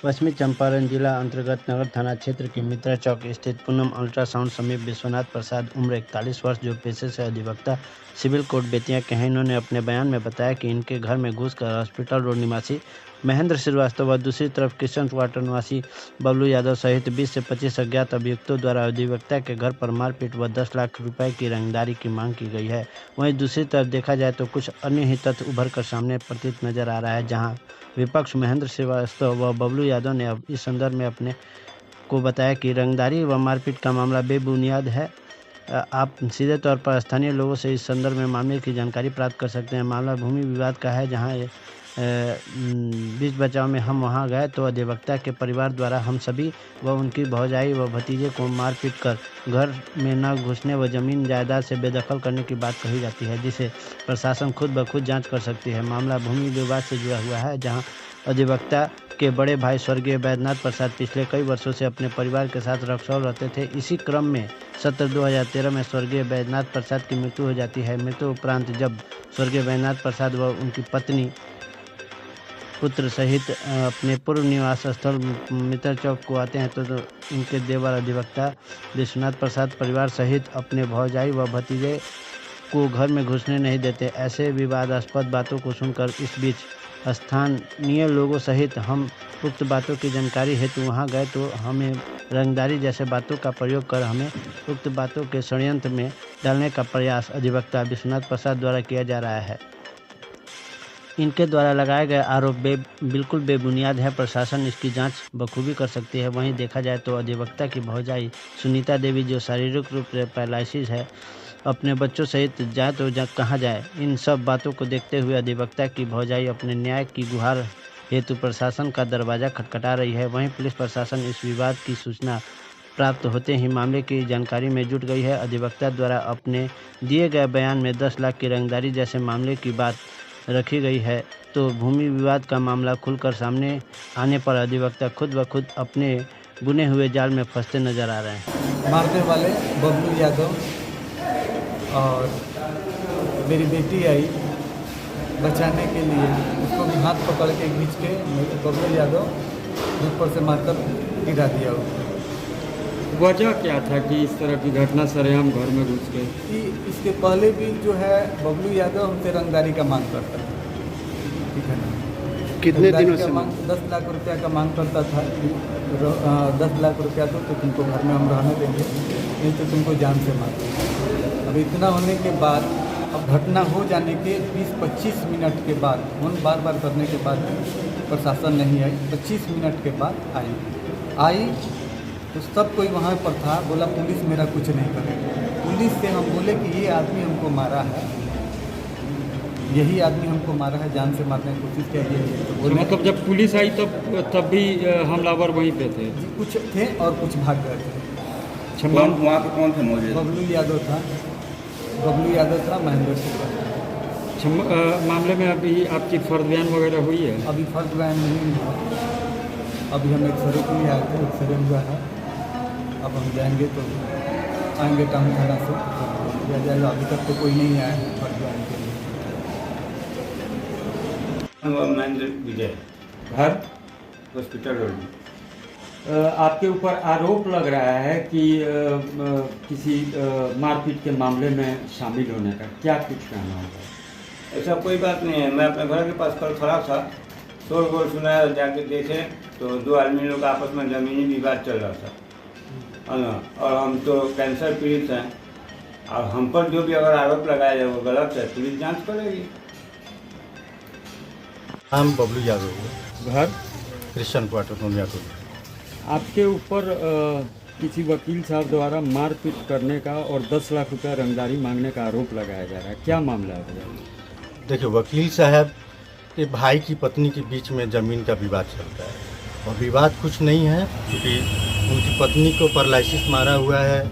पश्चिमी चंपारण जिला अंतर्गत नगर थाना क्षेत्र के मित्रा चौक स्थित पूनम अल्ट्रासाउंड समीप विश्वनाथ प्रसाद उम्र 41 वर्ष जो पेशे से अधिवक्ता सिविल कोर्ट बेतिया के हैं। इन्होंने अपने बयान में बताया कि इनके घर में घुसकर हॉस्पिटल रोड निवासी महेंद्र श्रीवास्तव व दूसरी तरफ किशन क्वार्टर निवासी बबलू यादव सहित 20 से 25 अज्ञात अभियुक्तों द्वारा अधिवक्ता के घर पर मारपीट व 10 लाख रुपए की रंगदारी की मांग की गई है। वहीं दूसरी तरफ देखा जाए तो कुछ अन्य ही तथ्य उभर कर सामने प्रतीत नजर आ रहा है, जहां विपक्ष महेंद्र श्रीवास्तव व बबलू यादव ने इस संदर्भ में अपने को बताया कि रंगदारी व मारपीट का मामला बेबुनियाद है। आप सीधे तौर पर स्थानीय लोगों से इस संदर्भ में मामले की जानकारी प्राप्त कर सकते हैं। मामला भूमि विवाद का है, जहां बीच बचाव में हम वहां गए तो अधिवक्ता के परिवार द्वारा हम सभी व उनकी भौजाई व भतीजे को मारपीट कर घर में न घुसने व जमीन जायदाद से बेदखल करने की बात कही जाती है, जिसे प्रशासन खुद ब खुद जांच कर सकती है। मामला भूमि विवाद से जुड़ा हुआ है, जहां अधिवक्ता के बड़े भाई स्वर्गीय वैद्यनाथ प्रसाद पिछले कई वर्षों से अपने परिवार के साथ रक्सौल रहते थे। इसी क्रम में 2013 में स्वर्गीय वैद्यनाथ प्रसाद की मृत्यु हो जाती है। मृत्यु उपरांत जब स्वर्गीय वैद्यनाथ प्रसाद व उनकी पत्नी पुत्र सहित अपने पूर्व निवास स्थल मित्र चौक को आते हैं तो इनके देवर अधिवक्ता विश्वनाथ प्रसाद परिवार सहित अपने भौजाई व भतीजे को घर में घुसने नहीं देते। ऐसे विवादास्पद बातों को सुनकर इस बीच स्थानीय लोगों सहित हम उक्त बातों की जानकारी हेतु वहां गए तो हमें रंगदारी जैसे बातों का प्रयोग कर हमें उक्त बातों के षड्यंत्र में डालने का प्रयास अधिवक्ता विश्वनाथ प्रसाद द्वारा किया जा रहा है। इनके द्वारा लगाए गए आरोप बिल्कुल बेबुनियाद है। प्रशासन इसकी जांच बखूबी कर सकती है। वहीं देखा जाए तो अधिवक्ता की भौजाई सुनीता देवी जो शारीरिक रूप से पैरालिसिस है, अपने बच्चों सहित जाए तो कहाँ जाए। इन सब बातों को देखते हुए अधिवक्ता की भौजाई अपने न्याय की गुहार हेतु प्रशासन का दरवाजा खटखटा रही है। वहीं पुलिस प्रशासन इस विवाद की सूचना प्राप्त होते ही मामले की जानकारी में जुट गई है। अधिवक्ता द्वारा अपने दिए गए बयान में 10 लाख की रंगदारी जैसे मामले की बात रखी गई है, तो भूमि विवाद का मामला खुलकर सामने आने पर अधिवक्ता खुद ब खुद अपने बुने हुए जाल में फंसते नजर आ रहे हैं। मारने वाले बबलू यादव और मेरी बेटी आई बचाने के लिए, उसको भी हाथ पकड़ के खींच के बबलू यादव ऊपर से मारकर गिरा दिया। वजह क्या था कि इस तरह की घटना सरेआम घर में घुस गई? कि इसके पहले भी जो है बबलू यादव हमसे रंगदारी का मांग करता था, ठीक है ना। कितने दिनों से 10 लाख रुपया का मांग करता था। 10 लाख रुपया तो तुमको घर में हम रहने देंगे, नहीं तो तुमको जान से मार। अब इतना होने के बाद, अब घटना हो जाने के 20-25 मिनट के बाद, फोन बार बार करने के बाद प्रशासन नहीं आई। 25 मिनट के बाद आई तो सब कोई वहाँ पर था। बोला पुलिस मेरा कुछ नहीं करेगी। पुलिस से हम बोले कि ये आदमी हमको मारा है, यही आदमी हमको मारा है, जान से मारने की कोशिश की। तो बोले मतलब जब पुलिस आई तब भी हमलावर वहीं पे थे? कुछ थे और कुछ भाग गए थे। वहाँ पे कौन थे मौजूद? बबलू यादव था, महेंद्र सिंह। मामले में अभी आपकी फर्द बयान वगैरह हुई है? अभी फर्द बयान नहीं हुआ। अभी हम एक्सरे के लिए आए थे, एक्सरे हुआ है। अब हम जाएंगे तो आएंगे टाउन थाना से किया जाएगा। अभी तक तो कोई नहीं आया है फर्द बयान के लिए। महेंद्र विजय, घर हॉस्पिटल रोड। आपके ऊपर आरोप लग रहा है कि किसी मारपीट के मामले में शामिल होने का, क्या कुछ कहना होगा? ऐसा कोई बात नहीं है। मैं अपने घर के पास कल खड़ा था, शोर गोल सुनाया, जाके देखे तो 2 आदमी लोग आपस में जमीनी विवाद चल रहा था, है ना। और हम तो कैंसर पीड़ित हैं, और हम पर जो भी अगर आरोप लगाया जाए वो गलत है, पुलिस जांच करेगी। नाम बबलू यादव, घर क्रिश्चियन क्वार्टर में यादव। आपके ऊपर किसी वकील साहब द्वारा मारपीट करने का और 10 लाख रुपया रंगदारी मांगने का आरोप लगाया जा रहा है, क्या मामला है? देखिए, वकील साहब के भाई की पत्नी के बीच में ज़मीन का विवाद चलता है, और विवाद कुछ नहीं है क्योंकि उनकी पत्नी को पैरालिसिस मारा हुआ है,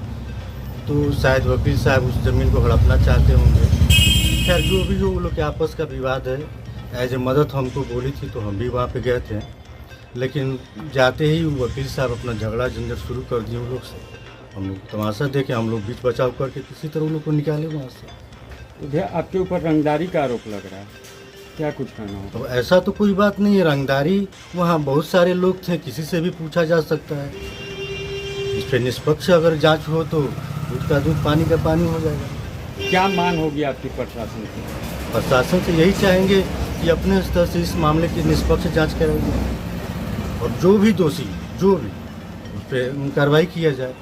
तो शायद वकील साहब उस ज़मीन को हड़पना चाहते होंगे। खैर जो भी हो, वो लोग के आपस का विवाद है। एज ए मदद हमको बोली थी तो हम भी वहाँ पे गए थे, लेकिन जाते ही वकील साहब अपना झगड़ा झंझट शुरू कर दिए उन लोग से। हम लोग तमाशा देखे, हम लोग बीच बचाव करके किसी तरह उन लोग को निकाले वहाँ से। आपके ऊपर रंगदारी का आरोप लग रहा है? क्या कुछ कहना होगा? तो ऐसा तो कोई बात नहीं है, रंगदारी वहाँ बहुत सारे लोग थे, किसी से भी पूछा जा सकता है। इस पर निष्पक्ष अगर जांच हो तो दूध का दूध पानी का पानी हो जाएगा। क्या मांग होगी आपकी प्रशासन से? प्रशासन से यही चाहेंगे कि अपने स्तर से इस मामले की निष्पक्ष जांच कराई जाए और जो भी दोषी जो भी उस पर कार्रवाई किया जाए।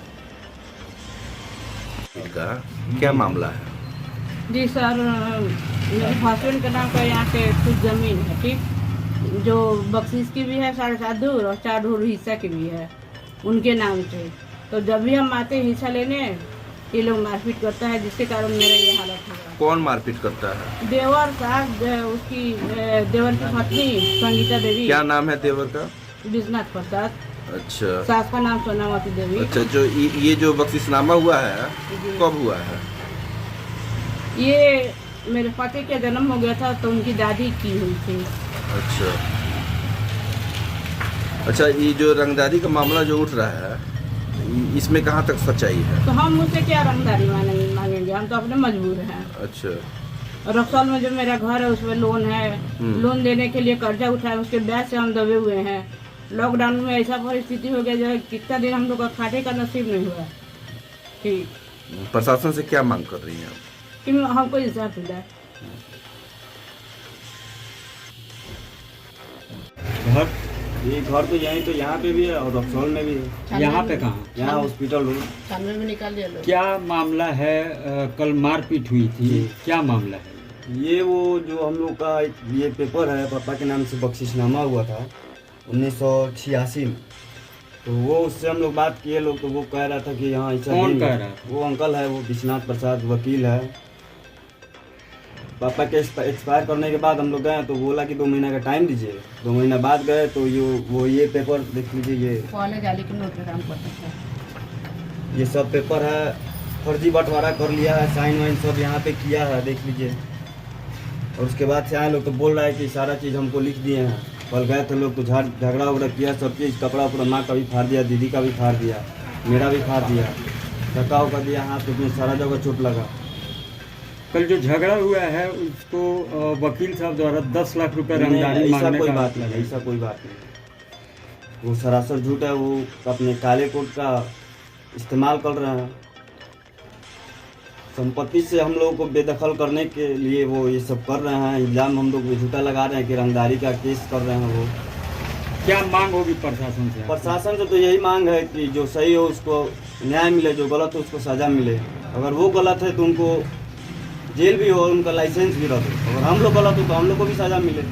का क्या मामला है? जी सर, मेरे हस्बैंड का नाम का यहाँ पे कुछ ज़मीन है, ठीक, जो बख्शीश की भी है 7.5 धूर और 4 धूर हिस्सा की भी है उनके नाम से। तो जब भी हम आते हैं हिस्सा लेने, ये लोग मारपीट करता है, जिसके कारण मेरा ये हालत होगा। कौन मारपीट करता है? देवर साहब, उसकी देवर की पत्नी संगीता देवी। क्या नाम है देवर का? विश्वनाथ प्रसाद। अच्छा सास का नाम सोनावती देवी। अच्छा, जो ये जो बख्शीशनामा हुआ है कब हुआ है? ये मेरे पति का जन्म हो गया था तो उनकी दादी की हुई थी। अच्छा अच्छा, ये जो रंगदारी का मामला जो उठ रहा है इसमें कहाँ तक सच्चाई है? तो हम मुझसे क्या रंगदारी मांगेंगे, हम तो अपने मजबूर हैं। अच्छा, रक्सौल में जो मेरा घर है उसमें लोन है, लोन देने के लिए कर्जा उठाया, उसके ब्याज से हम दबे हुए हैं। लॉकडाउन में ऐसा परिस्थिति हो गया जो कितना दिन हम लोग का खाने का नसीब नहीं हुआ। ठीक, प्रशासन से क्या मांग कर रही हैं आप? कि हमको इंसाफ मिला। घर ये घर तो यहीं तो यहाँ पे भी है और रक्सौल में भी है। यहाँ पे कहाँ? यहाँ हॉस्पिटल रोड। सामने में निकाल दिया लोग। क्या मामला है? कल मारपीट हुई थी, क्या मामला है? ये वो जो हम लोग का ये पेपर है, पापा के नाम से बख्शीशनामा हुआ था 1986 में। तो वो उससे हम लोग बात किए लोग, तो वो कह रहा था कि यहाँ ऐसा कौन नहीं कह है। रहा था? वो अंकल है, वो विश्वनाथ प्रसाद वकील है। पापा के एक्सपायर करने के बाद हम लोग गए तो बोला कि 2 महीना का टाइम दीजिए। 2 महीना बाद गए तो ये पेपर देख लीजिए, ये कॉलेज जाली के नोट पे काम करता था। ये सब पेपर है, फर्जी बंटवारा कर लिया है, साइन वाइन सब यहाँ पे किया है, देख लीजिए। और उसके बाद से आए लोग तो बोल रहा है कि सारा चीज़ हमको लिख दिए हैं। कल गए थे लोग तो झगड़ा उगड़ा किया, सब चीज़, कपड़ा उपड़ा माँ का भी फाड़ दिया, दीदी का भी फाड़ दिया, मेरा भी फाड़ दिया, धक्का उका दिया, हाथ में सारा जगह चोट लगा। कल जो झगड़ा हुआ है उसको वकील साहब द्वारा 10 लाख रुपए नहीं, रंगदारी ऐसा मांगने कोई का बात नहीं, ऐसा कोई बात नहीं। वो सरासर झूठ है। वो अपने काले कोट का इस्तेमाल कर रहे हैं। संपत्ति से हम लोगों को बेदखल करने के लिए वो ये सब कर रहे हैं। इल्ज़ाम हम लोग झूठा लगा रहे हैं कि रंगदारी का केस कर रहे हैं। वो क्या मांग होगी प्रशासन से? प्रशासन से तो यही मांग है कि जो सही हो उसको न्याय मिले, जो गलत हो उसको सज़ा मिले। अगर वो गलत है तो उनको जेल भी हो, उनका लाइसेंस भी रहे। अगर हम लोग गलत हो तो हम लोग को भी सज़ा मिले।